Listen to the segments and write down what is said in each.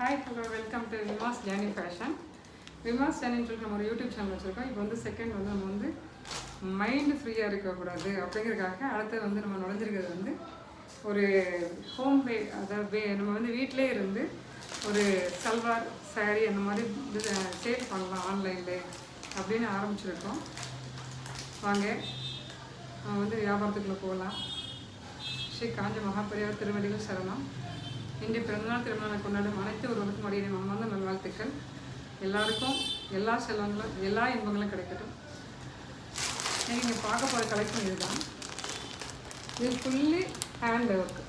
Hi, hello, welcome to Vima's Journey Fashion. Vima's Journey நம்ம ஒரு YouTube channel வச்சுருக்கோம். இப்போ வந்து செகண்ட் வந்து நம்ம வந்து மைண்டு ஃப்ரீயாக இருக்கக்கூடாது அப்படிங்கிறதுக்காக அடுத்து வந்து நம்ம நுழைஞ்சிருக்கிறது வந்து ஒரு ஹோம் மேட், அதாவது நம்ம வந்து வீட்டிலே இருந்து ஒரு சல்வார் சாரீ அந்த மாதிரி சேல் பண்ணலாம் ஆன்லைனில் அப்படின்னு ஆரம்பிச்சிருக்கோம். வாங்க நம்ம வந்து வியாபாரத்துக்குள்ளே போகலாம். ஸ்ரீ காஞ்ச மகாபரிவார் திருவடிகள் சரணம். இன்று பிறந்தநாள் திருமண கொண்டாடும் அனைத்து ஒருவருக்கும் அடியே மனமார்ந்த நல்வாழ்த்துக்கள். எல்லாருக்கும் எல்லா செல்வங்களும் எல்லா இன்பங்களும் கிடைக்கட்டும். நீங்கள் பார்க்க போகிற கலெக்ஷன் இதுதான். இது ஃபுல்லி ஹேண்ட் ஒர்க்.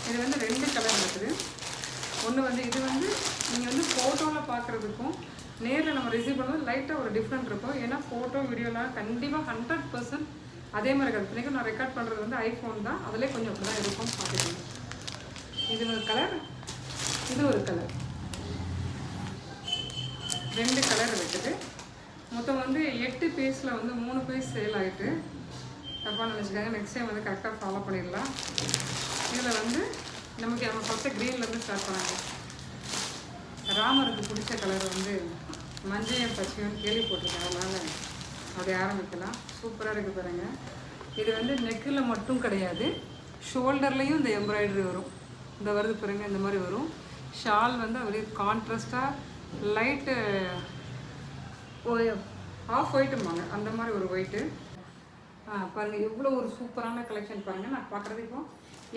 இது வந்து 2 கலர் இருக்குது. ஒன்று வந்து இது வந்து நீங்கள் வந்து ஃபோட்டோவில் பார்க்குறதுக்கும் நேரில் நம்ம ரிசீவ் பண்ணுறது லைட்டாக ஒரு டிஃப்ரெண்ட் இருக்கும். ஏன்னா ஃபோட்டோ வீடியோலாம் கண்டிப்பாக 100% அதே மாதிரி இருக்காது. இன்றைக்கும் நான் ரெக்கார்ட் பண்ணுறது வந்து ஐஃபோன் தான், அதிலே கொஞ்சம் அப்படி தான் இருக்கும். பார்த்துக்கோங்க. இது ஒரு கலர், இது ஒரு கலர், 2 கலர் இருக்குது. மொத்தம் வந்து 8 பீஸில் வந்து 3 பீஸ் சேல் ஆகிட்டு தப்பாக நினச்சிக்காங்க. நெக்ஸ்ட் டைம் வந்து கரெக்டாக ஃபாலோ பண்ணிடலாம். இதில் வந்து நம்ம ஃபஸ்ட்டு க்ரீன்லேருந்து ஸ்டார்ட் பண்ணாங்க. ராமருக்கு பிடிச்ச கலர் வந்து மஞ்சள் பச்சையும் கேள்விப்பட்டிருக்கேன், அதனால் அப்படி ஆரம்பிக்கலாம். சூப்பராக இருக்குது பாருங்க. இது வந்து நெக்கில் மட்டும் கிடையாது, ஷோல்டர்லேயும் இந்த எம்ப்ராய்டரி வரும். இந்த வருது பாருங்க, இந்த மாதிரி வரும். ஷால் வந்து அப்படியே கான்ட்ராஸ்டாக லைட்டு ஆஃப் ஒயிட்டும்பாங்க, அந்த மாதிரி ஒரு ஒயிட்டு. பாருங்கள் எவ்வளோ ஒரு சூப்பரான கலெக்ஷன் பாருங்கள். நான் பார்க்குறது இப்போ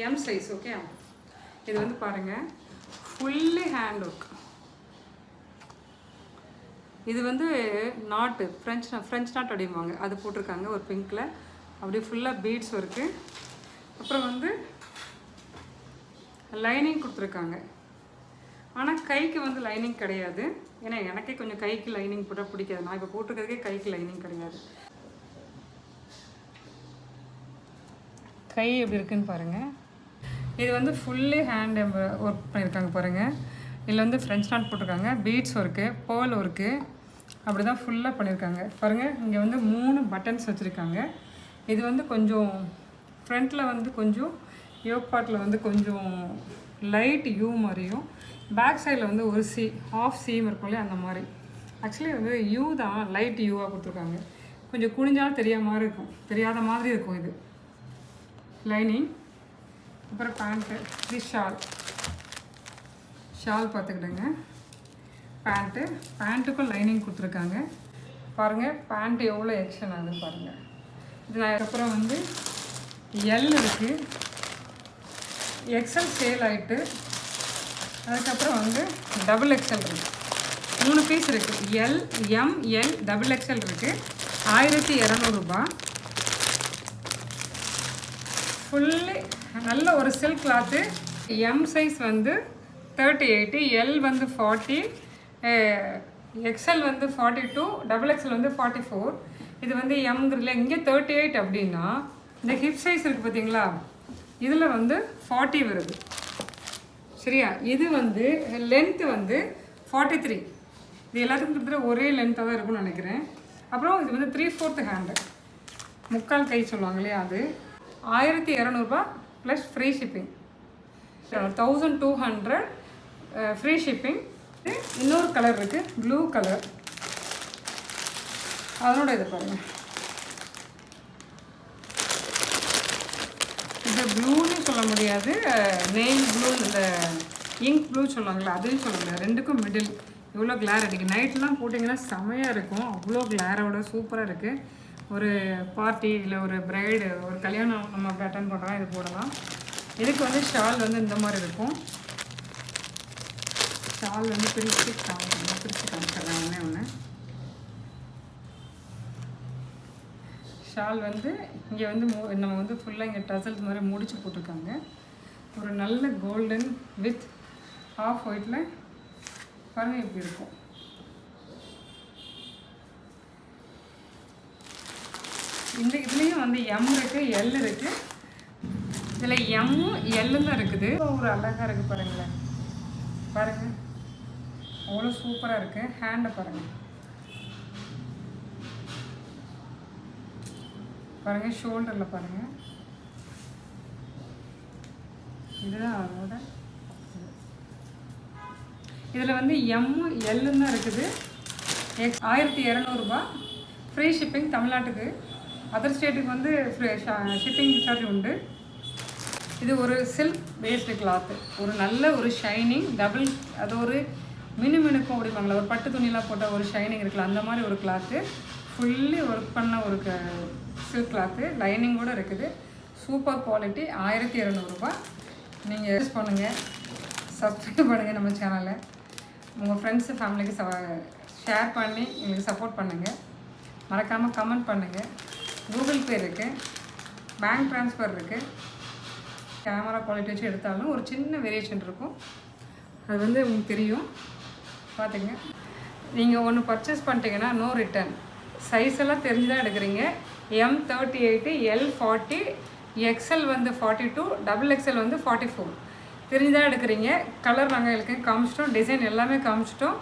எம் சைஸ். ஓகே, இது வந்து பாருங்கள் ஃபுல்லி ஹேண்ட் ஒர்க். இது வந்து நாட்டு ஃப்ரெஞ்ச் நாட் அப்படிம்பாங்க, அது போட்டிருக்காங்க ஒரு பிங்க்கில். அப்படியே ஃபுல்லாக பீட்ஸ் ஒர்க்கு. அப்புறம் வந்து லைனிங் கொடுத்துருக்காங்க. ஆனால் கைக்கு வந்து லைனிங் கிடையாது. ஏன்னா எனக்கே கொஞ்சம் கைக்கு லைனிங் போட்டால் பிடிக்காது. நான் இப்போ போட்டிருக்கிறதுக்கே கைக்கு லைனிங் கிடையாது. கை எப்படி இருக்குன்னு பாருங்கள். இது வந்து ஃபுல்லி ஹேண்ட் ஒர்க் பண்ணியிருக்காங்க பாருங்கள். இதில் வந்து ஃப்ரெஞ்ச் நாட் போட்டிருக்காங்க, பீட்ஸ் ஒர்க்கு, பேர்ல் ஒர்க்கு, அப்படி தான் ஃபுல்லாக பண்ணியிருக்காங்க பாருங்கள். இங்கே வந்து 3 பட்டன்ஸ் வச்சுருக்காங்க. இது வந்து கொஞ்சம் ஃப்ரண்ட்டில் வந்து கொஞ்சம் யோக் பார்ட்டில் வந்து கொஞ்சம் லைட் யூ மாதிரியும், பேக் சைடில் வந்து ஒரு ஹாஃப் சீம் இருக்கும் இல்லையா, அந்த மாதிரி. ஆக்சுவலி வந்து யூ தான், லைட் யூவாக கொடுத்துருக்காங்க. கொஞ்சம் குனிஞ்சாலும் தெரியாத மாதிரி இருக்கும் இது லைனிங். அப்புறம் பேண்ட்டு, இது ஷால் பார்த்துக்கிடுங்க. பேண்ட்டுக்கும் லைனிங் கொடுத்துருக்காங்க பாருங்கள். பேண்ட்டு எவ்வளோ எக்ஷன் ஆகுதுன்னு பாருங்கள். இது அதுக்கப்புறம் வந்து எல் இருக்குது, எக்ஸ்எல் சேல் ஆகிட்டு, அதுக்கப்புறம் வந்து டபுள் எக்ஸ்எல் இருக்குது. 3 பீஸ் இருக்குது. L, M, L, double XL இருக்குது. 1200 ரூபாய். ஃபுல்லி நல்ல ஒரு சில்க் கிளாத்து. எம் சைஸ் வந்து 38, எல் வந்து 40, எக்ஸ்எல் வந்து 42, டபுள் எக்ஸ்எல் வந்து 44. இது வந்து எம்ங்கிறதுல இங்கே 38 அப்படின்னா இந்த ஹிப் சைஸ் இருக்குது பார்த்தீங்களா, இதில் வந்து 40 வருது. சரியா? இது வந்து லென்த்து வந்து 43. இது எல்லாத்துக்கும் கிட்டத்தட்ட ஒரே லென்த்தாக தான் இருக்கும்னு நினைக்கிறேன். அப்புறம் இது வந்து 3/4 ஹேண்டு, முக்கால் கை சொல்லுவாங்க இல்லையா, அது 1200 ரூபாய் plus free shipping. 1200 free shipping. இன்னொரு கலர் இருக்குது, ப்ளூ கலர். அதனோட இதை பாருங்கள். இது ப்ளூன்னு சொல்ல முடியாது, நெயில் ப்ளூ, இந்த இங்க் ப்ளூ சொல்லுவாங்களே, அதையும் சொல்ல முடியாது. 2க்கும் மிடில். இவ்வளோ கிளார் அடிக்கும். நைட்லாம் போட்டிங்கன்னா செமையாக இருக்கும். அவ்வளோ கிளாரோட சூப்பராக இருக்குது. ஒரு பார்ட்டி இல்லை ஒரு பிரைடு, ஒரு கல்யாணம் நம்ம அட்டன் பண்ணுறோம், இது போடலாம். இதுக்கு வந்து ஷால் வந்து இந்த மாதிரி இருக்கும். ஷால் வந்து பிரித்து காமிக்கிறேன் ஒன்று. ஷால் வந்து இங்கே வந்து நம்ம வந்து ஃபுல்லாக இங்கே டசல்ஸ் மாதிரி முடிச்சு போட்டிருக்காங்க. ஒரு நல்ல கோல்டன் வித் ஆஃப் ஒயிட்டில் பாருங்கள் இப்படி இருக்கும். இந்த இதுலேயும் வந்து எம் இருக்குது, எல் இருக்குது. இதில் எம்மும் எல்லும் தான் இருக்குது. ஒரு அழகாக இருக்குது பாருங்களேன். பாருங்கள் அவ்வளோ சூப்பராக இருக்குது. ஹேண்டை பாருங்கள். பாருங்கள் ஷோல்டரில் பாருங்கள். இதுதான் அதோட இதில் வந்து எம் எல்லுன்னு தான் இருக்குது. 1200 ஃப்ரீ ஷிப்பிங் தமிழ்நாட்டுக்கு. அதர் ஸ்டேட்டுக்கு வந்து ஷிப்பிங் சார்ஜ் உண்டு. இது ஒரு சில்க் பேஸ்டு கிளாத்து, ஒரு நல்ல ஒரு ஷைனிங் டபுள், அது ஒரு மினுமினுக்கும் அப்படிப்பாங்களா, ஒரு பட்டு துணியெலாம் போட்டால் ஒரு ஷைனிங் இருக்குல்ல, அந்த மாதிரி ஒரு கிளாத்து. ஃபுல்லி ஒர்க் பண்ண ஒரு சில்க் கிளாத்து, லைனிங் கூட இருக்குது. Super quality. 1200 நீங்கள் யூஸ் பண்ணுங்கள், சப்ஸ்கிரைப் பண்ணுங்கள் நம்ம சேனலை. உங்கள் ஃப்ரெண்ட்ஸு ஃபேமிலிக்கு ஷேர் பண்ணி எங்களுக்கு சப்போர்ட் பண்ணுங்கள். மறக்காமல் கமெண்ட் பண்ணுங்கள். கூகுள் பே இருக்குது, பேங்க் ட்ரான்ஸ்ஃபர் இருக்குது. கேமரா குவாலிட்டி வச்சு எடுத்தாலும் ஒரு சின்ன வேரியேஷன் இருக்கும், அது வந்து உங்களுக்கு தெரியும். பார்த்துங்க, நீங்கள் ஒன்று பர்ச்சேஸ் பண்ணிட்டீங்கன்னா நோ ரிட்டர்ன். சைஸ் எல்லாம் தெரிஞ்சு தான் எடுக்கிறீங்க. M38, L40, XL வந்து 42, XXL வந்து 44 தெரிஞ்சு தான் எடுக்கிறீங்க. கலர் நாங்கள் எனக்கு காமிச்சிட்டோம், டிசைன் எல்லாமே காமிச்சிட்டோம்.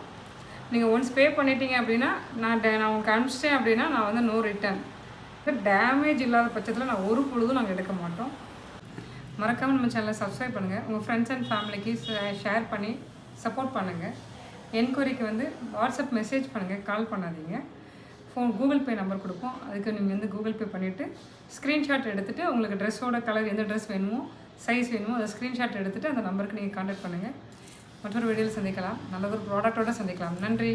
நீங்கள் ஒன்ஸ் பே பண்ணிட்டீங்க அப்படின்னா நான் உங்களுக்கு அனுப்பிச்சிட்டேன் அப்படின்னா நான் வந்து நோ ரிட்டர்ன். டேமேஜ் இல்லாத பட்சத்தில் நான் ஒரு பொழுதும் நாங்கள் எடுக்க மாட்டோம். மறக்காமல் நம்ம சேனலை சப்ஸ்கிரைப் பண்ணுங்கள். உங்கள் ஃப்ரெண்ட்ஸ் அண்ட் ஃபேமிலிக்கு ஷேர் பண்ணி சப்போர்ட் பண்ணுங்கள். என்கொயரிக்கு வந்து வாட்ஸ்அப் மெசேஜ் பண்ணுங்கள், கால் பண்ணாதீங்க. கூகுள் பே நம்பர் கொடுப்போம், அதுக்கு நீங்கள் வந்து கூகுள் பே பண்ணிவிட்டு ஸ்க்ரீன்ஷாட் எடுத்துகிட்டு உங்களுக்கு ட்ரெஸ்ஸோட கலர் எந்த ட்ரெஸ் வேணுமோ சைஸ் வேணுமோ அதை ஸ்க்ரீன்ஷாட் எடுத்துகிட்டு அந்த நம்பருக்கு நீங்கள் கான்டாக்ட் பண்ணுங்கள். மற்றொரு வீடியோவில் சந்திக்கலாம், நல்லதொரு ப்ராடக்டோடு சந்திக்கலாம். நன்றி.